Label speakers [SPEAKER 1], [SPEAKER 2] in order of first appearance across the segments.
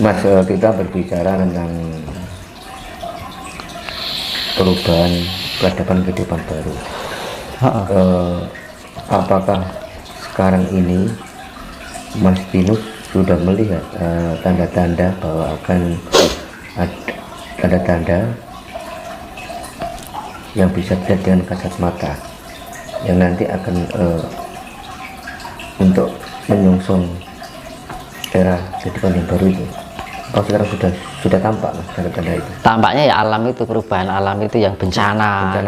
[SPEAKER 1] Mas, kita berbicara tentang perubahan peradaban kehidupan baru. Apakah sekarang ini Mas Tinus sudah melihat tanda-tanda bahwa akan ada tanda-tanda yang bisa dilihat dengan kasat mata yang nanti akan untuk menyongsong era kehidupan yang baru itu? Oh, sekarang sudah tampak Mas tanda-tanda itu?
[SPEAKER 2] Tampaknya ya alam itu, perubahan alam itu yang bencana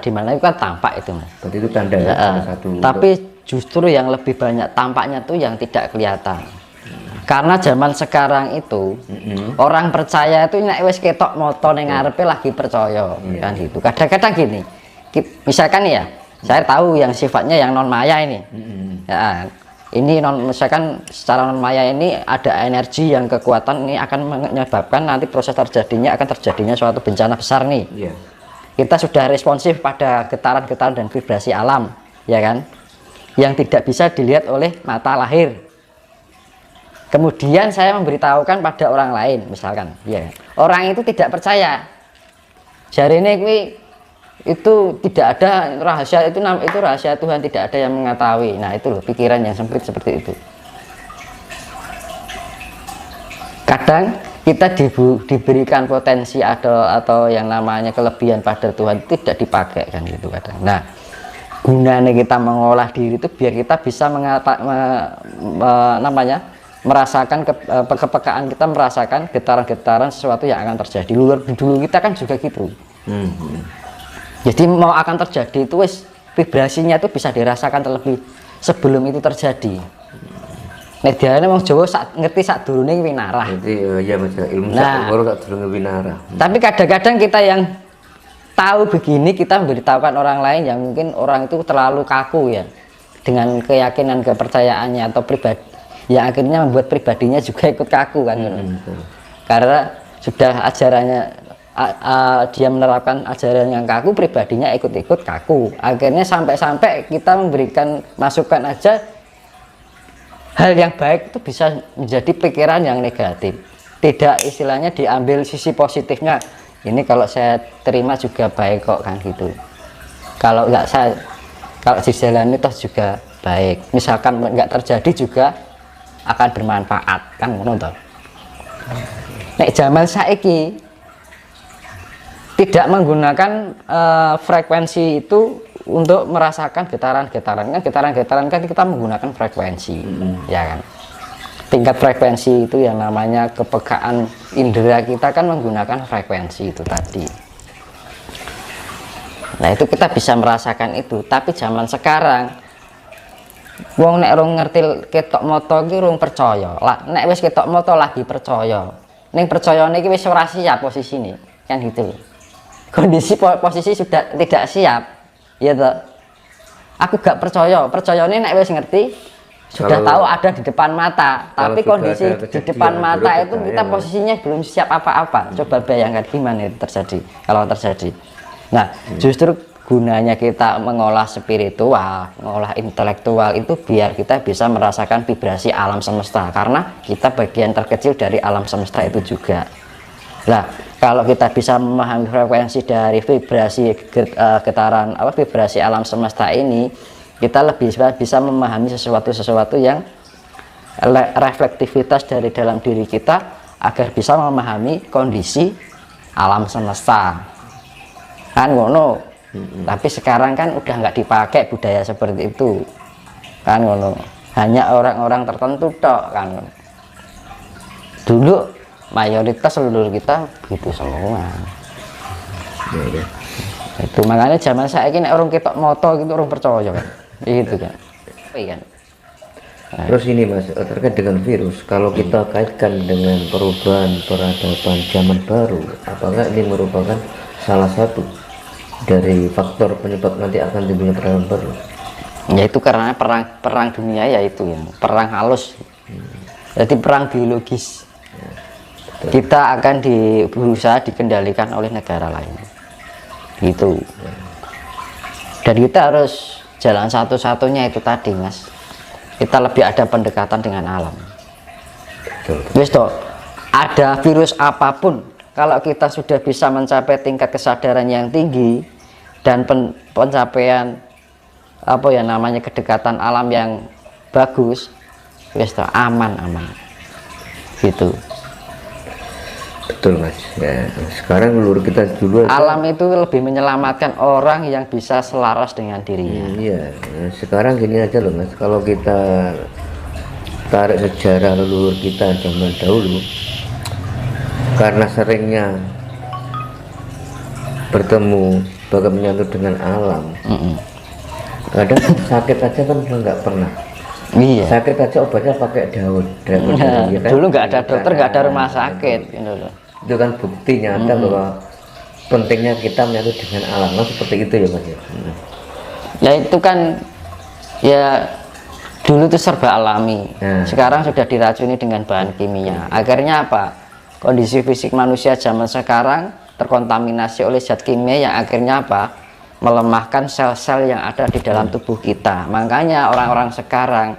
[SPEAKER 2] di mana itu kan tampak itu Mas.
[SPEAKER 1] Berarti itu tanda ya, salah satu.
[SPEAKER 2] Tapi justru yang lebih banyak tampaknya tuh yang tidak kelihatan. Karena zaman sekarang itu orang percaya itu nek wis ketok moto ning ngarepe lagi percaya kan gitu. Kadang-kadang gini. Misalkan ya, saya tahu yang sifatnya yang non maya ini. Ya, ini misalkan secara non maya ini ada energi yang kekuatan ini akan menyebabkan nanti proses terjadinya suatu bencana besar nih. Kita sudah responsif pada getaran-getaran dan vibrasi alam, ya kan? Yang tidak bisa dilihat oleh mata lahir. Kemudian saya memberitahukan pada orang lain, misalkan, ya, orang itu tidak percaya. Jarine kuwi itu tidak ada rahasia, itu rahasia Tuhan, tidak ada yang mengetahui. Nah itu loh pikiran yang sempit seperti itu. Kadang kita diberikan potensi atau yang namanya kelebihan pada Tuhan tidak dipakai kan gitu kadang. Nah gunanya kita mengolah diri itu biar kita bisa merasakan kepekaan kita, merasakan getaran-getaran sesuatu yang akan terjadi. Dulu kita kan juga gitu. Jadi mau akan terjadi itu wis vibrasinya itu bisa dirasakan terlebih sebelum itu terjadi. Nek diarane wong Jawa ngerti sak durune winarah.
[SPEAKER 1] Jadi ya Mas, ilmu sak umur sak durunge winarah.
[SPEAKER 2] Tapi kadang-kadang kita yang tahu begini kita memberitahukan orang lain yang mungkin orang itu terlalu kaku ya dengan keyakinan kepercayaannya atau pribadi yang akhirnya membuat pribadinya juga ikut kaku kan. Karena sudah ajarannya dia menerapkan ajaran yang kaku, pribadinya ikut-ikut kaku. Akhirnya sampai-sampai kita memberikan masukan aja hal yang baik itu bisa menjadi pikiran yang negatif. Tidak istilahnya diambil sisi positifnya. Ini kalau saya terima juga baik kok kan gitu. Kalau dijalani toh juga baik. Misalkan nggak terjadi juga akan bermanfaat kan ngono toh. Nek zaman saiki tidak menggunakan frekuensi itu untuk merasakan getaran-getaran kan kita menggunakan frekuensi ya kan. Tingkat frekuensi itu yang namanya kepekaan indera kita kan menggunakan frekuensi itu tadi. Nah itu kita bisa merasakan itu. Tapi zaman sekarang wong nek rong ngerti ketok moto iki rong percaya lah, nek wis ketok moto lagi percaya ning percayane iki wis ora siap posisine kan gitu. Kondisi posisi sudah tidak siap ya toh. Aku gak percayane nek wis ngerti sudah tahu ada di depan mata, tapi kondisi di depan mata itu kita posisinya belum siap apa-apa. Coba bayangkan gimana itu terjadi kalau terjadi. Nah justru gunanya kita mengolah spiritual, mengolah intelektual itu biar kita bisa merasakan vibrasi alam semesta, karena kita bagian terkecil dari alam semesta itu juga. Nah kalau kita bisa memahami frekuensi dari vibrasi getaran vibrasi alam semesta ini, kita lebih bisa memahami sesuatu yang reflektivitas dari dalam diri kita agar bisa memahami kondisi alam semesta kan ngono. Tapi sekarang kan udah nggak dipakai budaya seperti itu kan ngono, hanya orang-orang tertentu tok kan. Dulu mayoritas seluruh kita begitu semua. Itu makanya zaman saya ini orang ketok moto gitu orang percaya kan gitu kan.
[SPEAKER 1] Nah. Terus ini Mas, terkait dengan virus, kalau kita kaitkan dengan perubahan peradaban zaman baru, apakah ini merupakan salah satu dari faktor penyebab nanti akan timbulnya peradaban baru?
[SPEAKER 2] Ya itu karena perang dunia ya itu ya, perang halus. Jadi perang biologis. Kita akan berusaha dikendalikan oleh negara lain gitu. Dan kita harus jalan satu-satunya itu tadi Mas, kita lebih ada pendekatan dengan alam. Wis toh, ada virus apapun, kalau kita sudah bisa mencapai tingkat kesadaran yang tinggi dan pencapaian apa ya namanya kedekatan alam yang bagus, wis aman gitu.
[SPEAKER 1] Betul Mas ya. Sekarang menurut kita dulu
[SPEAKER 2] alam itu lebih menyelamatkan orang yang bisa selaras dengan dirinya.
[SPEAKER 1] Iya, sekarang gini aja loh Mas, kalau kita tarik sejarah leluhur kita zaman dahulu, karena seringnya bertemu bahkan menyatu dengan alam, kadang sakit aja kan nggak pernah.
[SPEAKER 2] Iya.
[SPEAKER 1] Sakit aja obatnya pakai daun. Ya kan?
[SPEAKER 2] Dulu nggak ada dokter, nggak ada rumah sakit. Gitu loh.
[SPEAKER 1] Itu kan bukti nyata bahwa pentingnya kita menyatu dengan alam. Nah, seperti itu ya Mas.
[SPEAKER 2] Ya itu kan ya dulu itu serba alami. Sekarang sudah diracuni dengan bahan kimia. Akhirnya apa? Kondisi fisik manusia zaman sekarang terkontaminasi oleh zat kimia yang akhirnya apa? Melemahkan sel-sel yang ada di dalam tubuh kita. Makanya orang-orang sekarang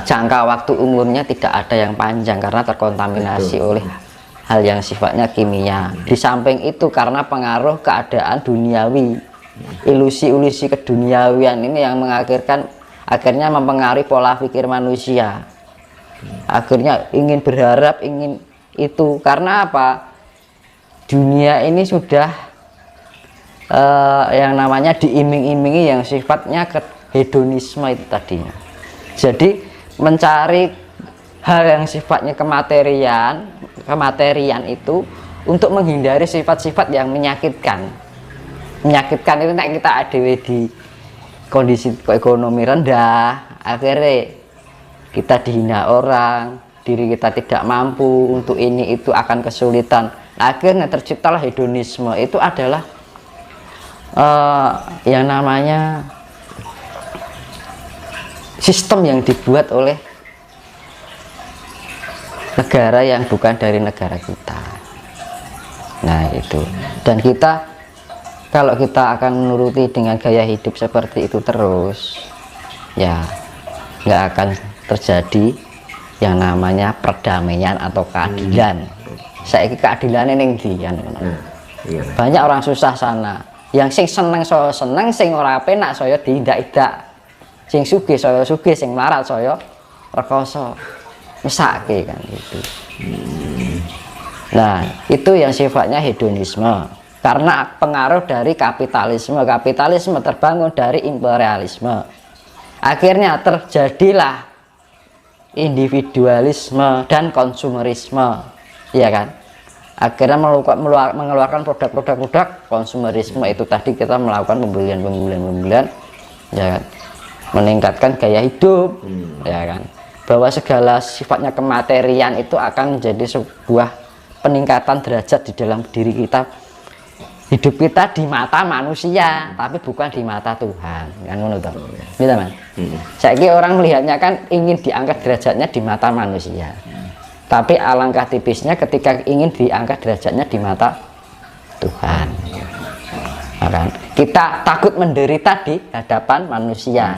[SPEAKER 2] jangka waktu umurnya tidak ada yang panjang karena terkontaminasi oleh hal yang sifatnya kimia. Di samping itu karena pengaruh keadaan duniawi, ilusi-ilusi keduniawian ini yang akhirnya mempengaruhi pola pikir manusia. Akhirnya ingin berharap, ingin itu karena apa? Dunia ini sudah yang namanya diiming-imingi yang sifatnya hedonisme itu tadinya. Jadi mencari hal yang sifatnya kematerian itu untuk menghindari sifat-sifat yang menyakitkan. Menyakitkan itu nek kita ada di kondisi ekonomi rendah, akhirnya kita dihina orang, diri kita tidak mampu untuk ini itu akan kesulitan. Akhirnya terciptalah hedonisme. Itu adalah yang namanya sistem yang dibuat oleh negara yang bukan dari negara kita. Nah itu, dan kita kalau kita akan menuruti dengan gaya hidup seperti itu terus, ya nggak akan terjadi yang namanya perdamaian atau keadilan. Saya keadilan ini banyak orang susah sana. Yang sing seneng saya seneng, sing ora penak saya diindak-indak. Sing sugih saya sugih, sing melarat saya rekoso. Mesake kan gitu. Nah, itu yang sifatnya hedonisme. Karena pengaruh dari kapitalisme. Kapitalisme terbangun dari imperialisme. Akhirnya terjadilah individualisme dan konsumerisme. Iya kan? Akhirnya mengeluarkan produk-produk konsumerisme itu tadi kita melakukan pembelian ya kan? Meningkatkan gaya hidup ya kan, bahwa segala sifatnya kematerian itu akan menjadi sebuah peningkatan derajat di dalam diri kita, hidup kita di mata manusia tapi bukan di mata Tuhan kan ngono to. Gitu Mas. Saiki orang melihatnya kan ingin diangkat derajatnya di mata manusia. Tapi alangkah tipisnya ketika ingin diangkat derajatnya di mata Tuhan. Kan? Kita takut menderita di hadapan manusia,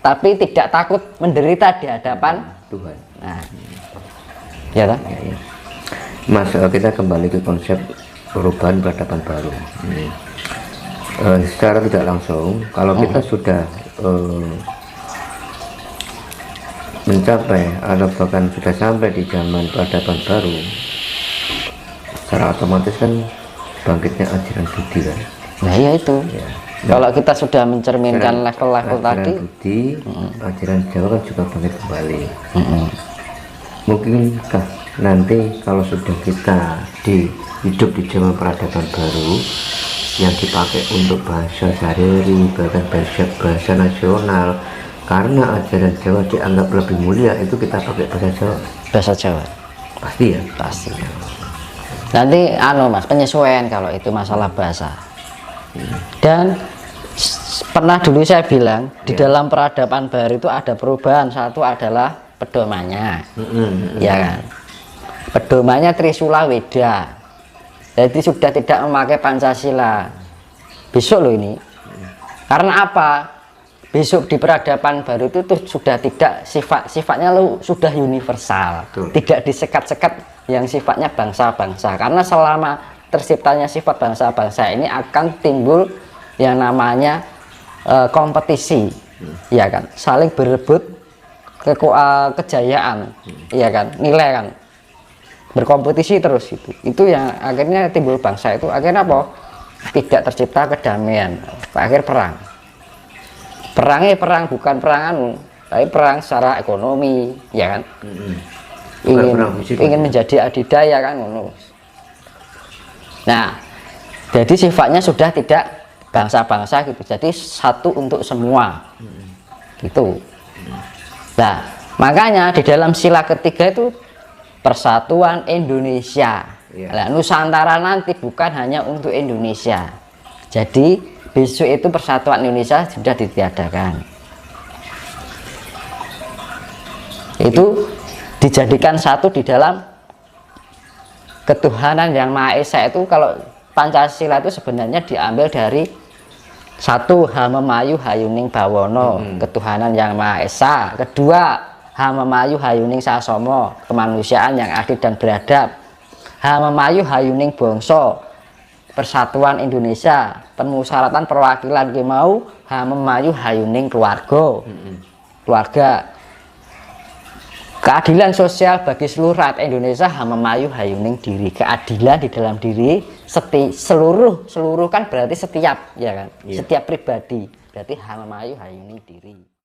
[SPEAKER 2] tapi tidak takut menderita di hadapan
[SPEAKER 1] Tuhan.
[SPEAKER 2] Nah, ya kan?
[SPEAKER 1] Mas, kita kembali ke konsep perubahan peradaban baru. Secara tidak langsung, kalau kita sudah mencapai atau bahkan sudah sampai di zaman peradaban baru, secara otomatis kan bangkitnya ajaran budi kan.
[SPEAKER 2] Nah ya itu ya. Kalau kita sudah mencerminkan level-level tadi,
[SPEAKER 1] budi, ajaran Jawa kan juga bangkit kembali. Mungkinkah nanti kalau sudah kita hidup di zaman peradaban baru yang dipakai untuk bahasa sehari-hari, bahkan bahasa nasional, karena ajaran Jawa dianggap lebih mulia, itu kita pakai bahasa Jawa.
[SPEAKER 2] Bahasa Jawa
[SPEAKER 1] pasti ya,
[SPEAKER 2] pasti. Nanti Mas, penyesuaian kalau itu masalah bahasa. Dan pernah dulu saya bilang di dalam peradaban baru itu ada perubahan. Satu adalah pedomannya, ya kan? Pedomannya Trisula Weda. Jadi sudah tidak memakai Pancasila. Besok loh ini. Karena apa? besok di peradaban baru itu tuh sudah tidak sifatnya sudah universal.
[SPEAKER 1] Betul.
[SPEAKER 2] Tidak disekat-sekat yang sifatnya bangsa-bangsa, karena selama terciptanya sifat bangsa-bangsa ini akan timbul yang namanya kompetisi, ya kan, saling berebut kejayaan, ya kan, nilai kan, berkompetisi terus. Itu yang akhirnya timbul bangsa itu akhirnya apa, tidak tercipta kedamaian, akhir perangnya perang bukan perang tapi perang secara ekonomi, ya kan. Ingin menjadi adidaya kan. Nah, jadi sifatnya sudah tidak bangsa-bangsa gitu, jadi satu untuk semua gitu. Nah, makanya di dalam sila ketiga itu persatuan Indonesia. Nah, Nusantara nanti bukan hanya untuk Indonesia, jadi besok itu persatuan Indonesia sudah ditiadakan. Itu dijadikan satu di dalam ketuhanan yang Maha Esa. Itu kalau Pancasila itu sebenarnya diambil dari satu, Hamemayu Hayuning Bawono, ketuhanan yang Maha Esa. Kedua, Hamemayu Hayuning Sasomo, kemanusiaan yang adil dan beradab. Hamemayu Hayuning Bangsa, persatuan Indonesia, permusyaratan perwakilan mau. Hamemayu Hayuning keluarga, keadilan sosial bagi seluruh rakyat Indonesia. Hamemayu Hayuning diri, keadilan di dalam diri seluruh kan berarti setiap, ya kan, setiap pribadi, berarti Hamemayu Hayuning diri.